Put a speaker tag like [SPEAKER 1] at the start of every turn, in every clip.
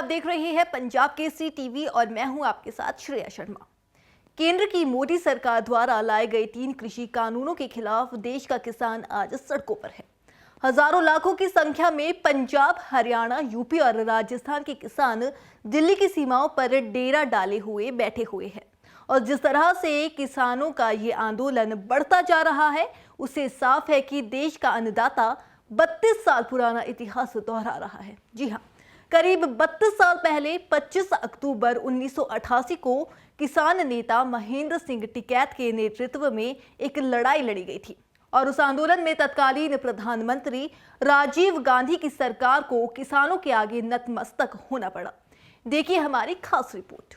[SPEAKER 1] आप देख रहे हैं पंजाब केसरी टीवी और मैं हूं आपके साथ श्रेया शर्मा। केंद्र की मोदी सरकार द्वारा लाए गए 3 कृषि कानूनों के खिलाफ देश का किसान आज सड़कों पर है। हजारों लाखों की संख्या में पंजाब, हरियाणा, यूपी और राजस्थान के किसान दिल्ली की सीमाओं पर डेरा डाले हुए बैठे हुए हैं और जिस तरह से किसानों का ये आंदोलन बढ़ता जा रहा है, उससे साफ है कि देश का अन्नदाता 32 साल पुराना इतिहास दोहरा रहा है। जी हाँ, करीब 32 साल पहले 25 अक्टूबर 1988 को किसान नेता महेंद्र सिंह टिकैत के नेतृत्व में एक लड़ाई लड़ी गई थी और उस आंदोलन में तत्कालीन प्रधानमंत्री राजीव गांधी की सरकार को किसानों के आगे नतमस्तक होना पड़ा। देखिए हमारी खास रिपोर्ट।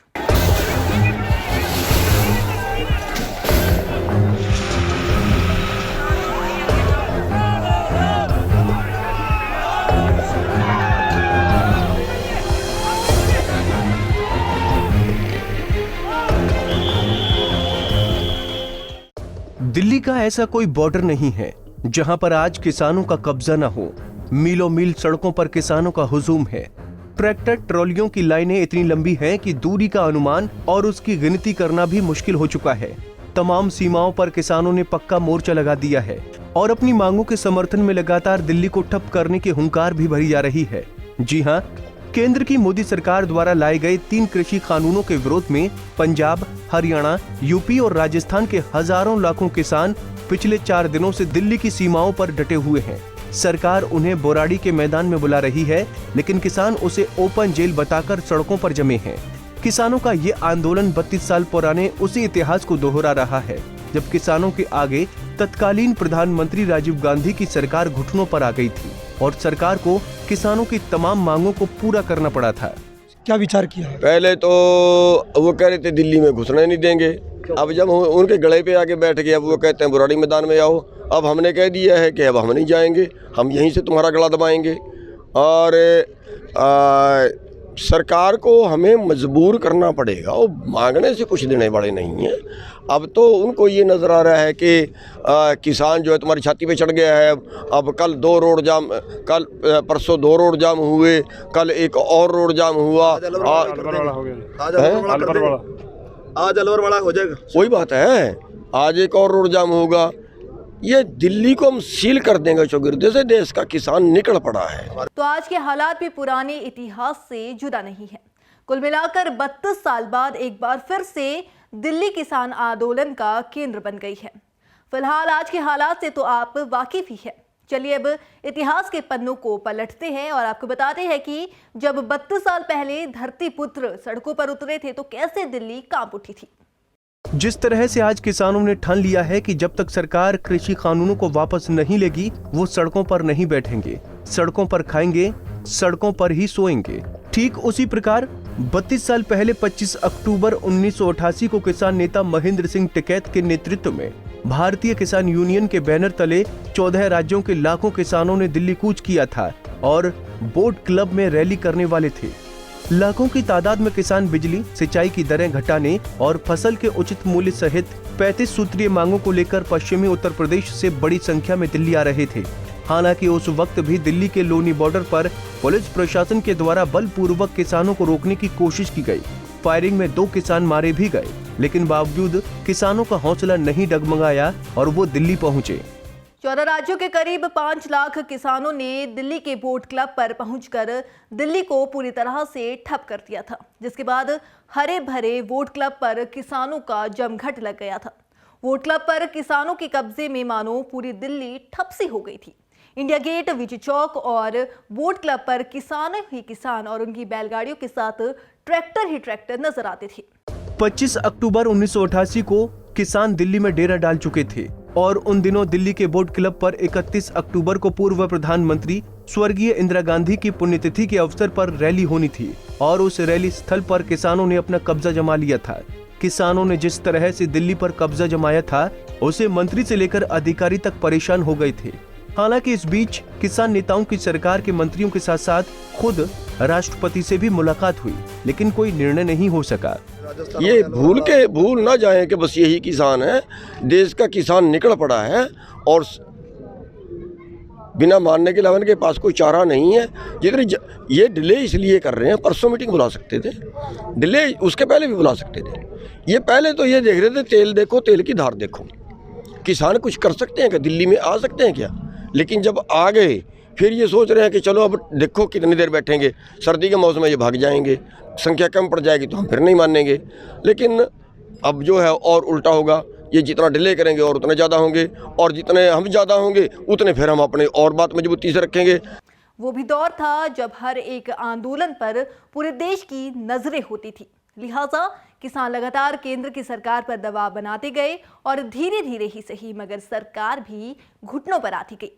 [SPEAKER 2] दिल्ली का ऐसा कोई बॉर्डर नहीं है जहां पर आज किसानों का कब्जा न हो। मीलों मील सड़कों पर किसानों का हुजूम है। ट्रैक्टर ट्रॉलियों की लाइनें इतनी लंबी हैं कि दूरी का अनुमान और उसकी गिनती करना भी मुश्किल हो चुका है। तमाम सीमाओं पर किसानों ने पक्का मोर्चा लगा दिया है और अपनी मांगों के समर्थन में लगातार दिल्ली को ठप करने की हुंकार भी भरी जा रही है। जी हाँ, केंद्र की मोदी सरकार द्वारा लाए गए 3 कृषि कानूनों के विरोध में पंजाब, हरियाणा, यूपी और राजस्थान के हजारों लाखों किसान पिछले 4 दिनों से दिल्ली की सीमाओं पर डटे हुए हैं। सरकार उन्हें बोराड़ी के मैदान में बुला रही है, लेकिन किसान उसे ओपन जेल बताकर सड़कों पर जमे हैं। किसानों का ये आंदोलन 32 साल पुराने उसी इतिहास को दोहरा रहा है जब किसानों के आगे तत्कालीन प्रधानमंत्री राजीव गांधी की सरकार घुटनों पर आ गई थी और सरकार को किसानों की तमाम मांगों को पूरा करना पड़ा था।
[SPEAKER 3] क्या विचार किया है?
[SPEAKER 4] पहले तो वो कह रहे थे दिल्ली में घुसने नहीं देंगे, अब जब उनके गले पे आके बैठ गए, अब वो कहते हैं बुराड़ी मैदान में आओ। अब हमने कह दिया है कि अब हम नहीं जाएंगे, हम यहीं से तुम्हारा गला दबाएंगे। और सरकार को हमें मजबूर करना पड़ेगा, वो मांगने से कुछ देने वाले नहीं हैं। अब तो उनको ये नज़र आ रहा है कि किसान जो है तुम्हारी छाती पे चढ़ गया है। अब कल 2 रोड जाम, कल परसों 2 रोड जाम हुए, कल एक और रोड जाम हुआ, आज अलवर वाला हो जाएगा। वही बात है, आज एक और रोड जाम होगा। ये दिल्ली को हम सील कर देंगे चौगिर्दे से। देश का किसान निकल पड़ा है।
[SPEAKER 1] तो आज के हालात भी पुराने इतिहास से जुदा नहीं है। कुल मिलाकर 32 साल बाद एक बार फिर से दिल्ली किसान आंदोलन का केंद्र बन गई है। फिलहाल आज के हालात से तो आप वाकिफ ही हैं। चलिए अब इतिहास के पन्नों को पलटते हैं और आपको बताते हैं कि जब 32 साल पहले धरती पुत्र सड़कों पर उतरे थे तो कैसे दिल्ली कांप उठी थी।
[SPEAKER 2] जिस तरह से आज किसानों ने ठान लिया है कि जब तक सरकार कृषि कानूनों को वापस नहीं लेगी, वो सड़कों पर नहीं बैठेंगे, सड़कों पर खाएंगे, सड़कों पर ही सोएंगे। ठीक उसी प्रकार 32 साल पहले 25 अक्टूबर 1988 को किसान नेता महेंद्र सिंह टिकैत के नेतृत्व में भारतीय किसान यूनियन के बैनर तले 14 राज्यों के लाखों किसानों ने दिल्ली कूच किया था और बोट क्लब में रैली करने वाले थे। लाखों की तादाद में किसान बिजली, सिंचाई की दरें घटाने और फसल के उचित मूल्य सहित 35 सूत्रीय मांगों को लेकर पश्चिमी उत्तर प्रदेश से बड़ी संख्या में दिल्ली आ रहे थे। हालांकि उस वक्त भी दिल्ली के लोनी बॉर्डर पर पुलिस प्रशासन के द्वारा बलपूर्वक किसानों को रोकने की कोशिश की गई। फायरिंग में 2 किसान मारे भी गए, लेकिन बावजूद किसानों का हौसला नहीं डगमगाया और वो दिल्ली पहुंचे।
[SPEAKER 1] 14 राज्यों के करीब 5 लाख किसानों ने दिल्ली के बोट क्लब पर पहुंचकर दिल्ली को पूरी तरह से ठप कर दिया था, जिसके बाद हरे भरे वोट क्लब पर किसानों का जमघट लग गया था। वोट क्लब पर किसानों के कब्जे में मानो पूरी दिल्ली ठप सी हो गई थी। इंडिया गेट, विजय चौक और वोट क्लब पर किसान ही किसान और उनकी बैलगाड़ियों के साथ ट्रैक्टर ही ट्रैक्टर नजर आते थे।
[SPEAKER 2] 25 अक्टूबर 1988 को किसान दिल्ली में डेरा डाल चुके थे और उन दिनों दिल्ली के बोट क्लब पर 31 अक्टूबर को पूर्व प्रधानमंत्री स्वर्गीय इंदिरा गांधी की पुण्यतिथि के अवसर पर रैली होनी थी और उस रैली स्थल पर किसानों ने अपना कब्जा जमा लिया था। किसानों ने जिस तरह से दिल्ली पर कब्जा जमाया था, उसे मंत्री से लेकर अधिकारी तक परेशान हो गए थे। हालांकि इस बीच किसान नेताओं की सरकार के मंत्रियों के साथ साथ खुद राष्ट्रपति से भी मुलाकात हुई, लेकिन कोई निर्णय नहीं हो सका।
[SPEAKER 4] ये भूल ना जाएं कि बस यही किसान है, देश का किसान निकल पड़ा है और बिना मानने के अलावा इनके पास कोई चारा नहीं है। ये डिले इसलिए कर रहे हैं, परसों मीटिंग बुला सकते थे, डिले उसके पहले भी बुला सकते थे। ये पहले तो ये देख रहे थे तेल देखो, तेल की धार देखो, किसान कुछ कर सकते हैं क्या, दिल्ली में आ सकते हैं क्या। लेकिन जब आ गए फिर ये सोच रहे हैं कि चलो अब देखो कितनी देर बैठेंगे, सर्दी के मौसम में ये भाग जाएंगे, संख्या कम पड़ जाएगी तो हम फिर नहीं मानेंगे। लेकिन अब जो है और उल्टा होगा, ये जितना डिले करेंगे और उतने ज़्यादा होंगे, और जितने हम ज़्यादा होंगे उतने फिर हम अपने और बात मजबूती से रखेंगे।
[SPEAKER 1] वो भी दौर था जब हर एक आंदोलन पर पूरे देश की नजरें होती थी, लिहाजा किसान लगातार केंद्र की सरकार पर दबाव बनाते गए और धीरे धीरे ही सही मगर सरकार भी घुटनों पर आती गई।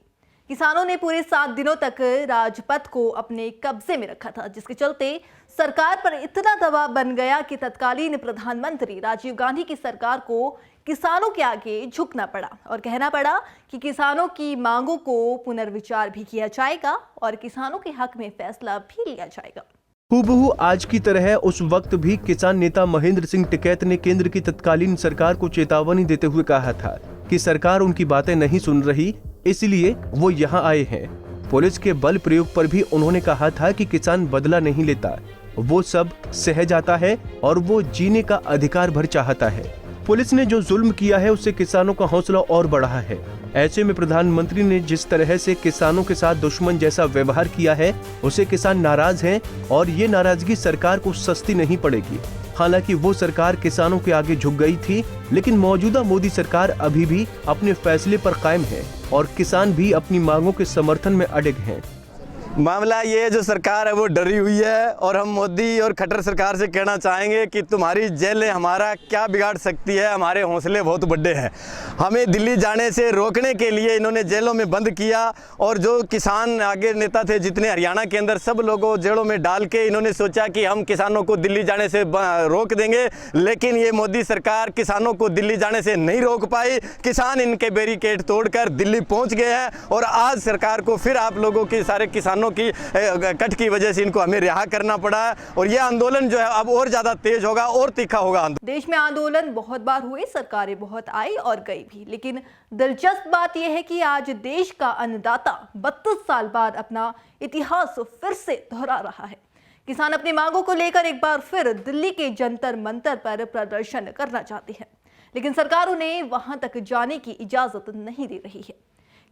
[SPEAKER 1] किसानों ने पूरे 7 दिनों तक राजपथ को अपने कब्जे में रखा था, जिसके चलते सरकार पर इतना दबाव बन गया कि तत्कालीन प्रधानमंत्री राजीव गांधी की सरकार को किसानों के आगे झुकना पड़ा और कहना पड़ा कि किसानों की मांगों को पुनर्विचार भी किया जाएगा और किसानों के हक में फैसला भी लिया जाएगा।
[SPEAKER 2] हूबहू आज की तरह उस वक्त भी किसान नेता महेंद्र सिंह टिकैत ने केंद्र की तत्कालीन सरकार को चेतावनी देते हुए कहा था कि सरकार उनकी बातें नहीं सुन रही, इसलिए वो यहाँ आए हैं। पुलिस के बल प्रयोग पर भी उन्होंने कहा था कि किसान बदला नहीं लेता, वो सब सह जाता है और वो जीने का अधिकार भर चाहता है। पुलिस ने जो जुल्म किया है उससे किसानों का हौसला और बढ़ा है। ऐसे में प्रधानमंत्री ने जिस तरह से किसानों के साथ दुश्मन जैसा व्यवहार किया है उससे किसान नाराज हैं और ये नाराजगी सरकार को सस्ती नहीं पड़ेगी। हालांकि वो सरकार किसानों के आगे झुक गई थी, लेकिन मौजूदा मोदी सरकार अभी भी अपने फैसले पर कायम है और किसान भी अपनी मांगों के समर्थन में अडिग हैं।
[SPEAKER 3] मामला ये है, जो सरकार है वो डरी हुई है और हम मोदी और खट्टर सरकार से कहना चाहेंगे कि तुम्हारी जेलें हमारा क्या बिगाड़ सकती है, हमारे हौसले बहुत बड़े हैं। हमें दिल्ली जाने से रोकने के लिए इन्होंने जेलों में बंद किया और जो किसान आगे नेता थे जितने हरियाणा के अंदर, सब लोगों जेलों में डाल के इन्होंने सोचा कि हम किसानों को दिल्ली जाने से रोक देंगे, लेकिन ये मोदी सरकार किसानों को दिल्ली जाने से नहीं रोक पाई। किसान इनके बैरिकेड तोड़कर दिल्ली पहुँच गए हैं और आज सरकार को फिर आप लोगों के सारे किसानों की कट की वजह से इनको हमें रिहा करना पड़ा और यह आंदोलन जो है अब और ज्यादा तेज होगा और तीखा होगा।
[SPEAKER 1] देश में आंदोलन बहुत बार हुए, सरकारें बहुत आई और गई भी, लेकिन दिलचस्प बात यह है कि आज देश का अन्नदाता 32 साल बाद अपना इतिहास फिर से दोहरा रहा है। किसान अपनी मांगों को लेकर एक बार फिर दिल्ली के जंतर मंतर पर प्रदर्शन करना चाहते हैं, लेकिन सरकार उन्हें वहां तक जाने की इजाजत नहीं दे रही है।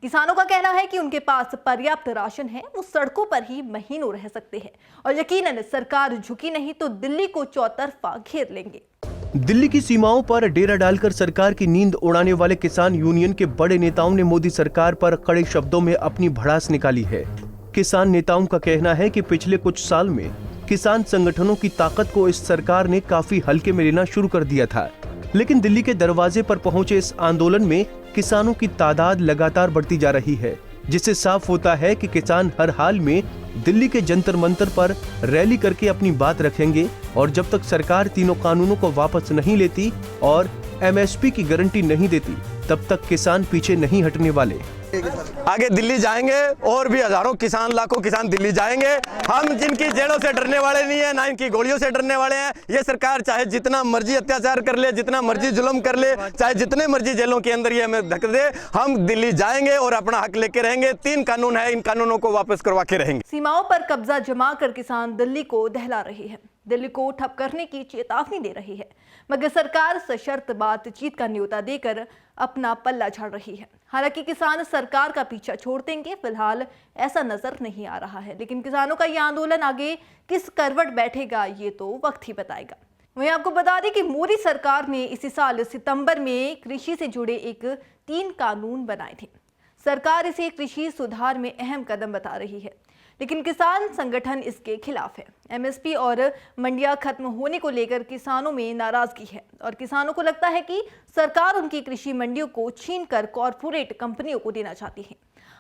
[SPEAKER 1] किसानों का कहना है कि उनके पास पर्याप्त राशन है, वो सड़कों पर ही महीनों रह सकते हैं और यकीनन सरकार झुकी नहीं तो दिल्ली को चौतरफा घेर लेंगे।
[SPEAKER 2] दिल्ली की सीमाओं पर डेरा डालकर सरकार की नींद उड़ाने वाले किसान यूनियन के बड़े नेताओं ने मोदी सरकार पर कड़े शब्दों में अपनी भड़ास निकाली है। किसान नेताओं का कहना है कि पिछले कुछ साल में किसान संगठनों की ताकत को इस सरकार ने काफी हल्के में लेना शुरू कर दिया था, लेकिन दिल्ली के दरवाजे पर पहुंचे इस आंदोलन में किसानों की तादाद लगातार बढ़ती जा रही है, जिससे साफ होता है कि किसान हर हाल में दिल्ली के जंतर मंतर पर रैली करके अपनी बात रखेंगे और जब तक सरकार तीनों कानूनों को वापस नहीं लेती और MSP की गारंटी नहीं देती, तब तक किसान पीछे नहीं हटने वाले।
[SPEAKER 3] आगे दिल्ली जाएंगे और भी हजारों किसान, लाखों किसान दिल्ली जाएंगे। हम जिनकी जेलों से डरने वाले नहीं है, ना इनकी गोलियों से डरने वाले हैं। ये सरकार चाहे जितना मर्जी अत्याचार कर ले, जितना मर्जी जुल्म कर ले, चाहे जितने मर्जी जेलों के अंदर ये हमें धक दे, हम दिल्ली जाएंगे और अपना हक लेके रहेंगे। 3 कानून है, इन कानूनों को वापस करवा के रहेंगे।
[SPEAKER 1] सीमाओं पर कब्जा जमा कर किसान दिल्ली को दहला रहे हैं, दिल्ली को ठप करने की चेतावनी दे रही है, मगर सरकार सशर्त बातचीत का न्योता देकर अपना पल्ला झाड़ रही है। हालांकि किसान सरकार का पीछा छोड़ देंगे, फिलहाल ऐसा नजर नहीं आ रहा है, लेकिन किसानों का यह आंदोलन आगे किस करवट बैठेगा ये तो वक्त ही बताएगा। वहीं आपको बता दें कि मोदी सरकार ने इसी साल सितंबर में कृषि से जुड़े 3 कानून बनाए थे। सरकार इसे कृषि सुधार में अहम कदम बता रही है, लेकिन किसान संगठन इसके खिलाफ है। MSP और मंडियां खत्म होने को लेकर किसानों में नाराजगी है और किसानों को लगता है कि सरकार उनकी कृषि मंडियों को छीनकर कॉरपोरेट कंपनियों को देना चाहती है।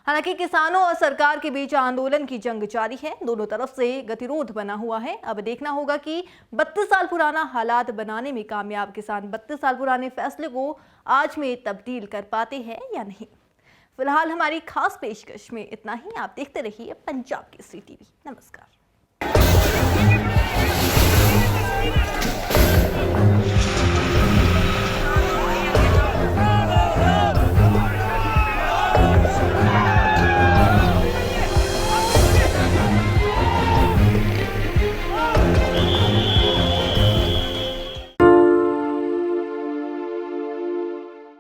[SPEAKER 1] हालांकि किसानों और सरकार के बीच आंदोलन की जंग जारी है, दोनों तरफ से गतिरोध बना हुआ है। अब देखना होगा कि 32 साल पुराना हालात बनाने में कामयाब किसान 32 साल पुराने फैसले को आज में तब्दील कर पाते हैं या नहीं। फिलहाल हमारी खास पेशकश में इतना ही। आप देखते रहिए पंजाब केसरी TV। नमस्कार।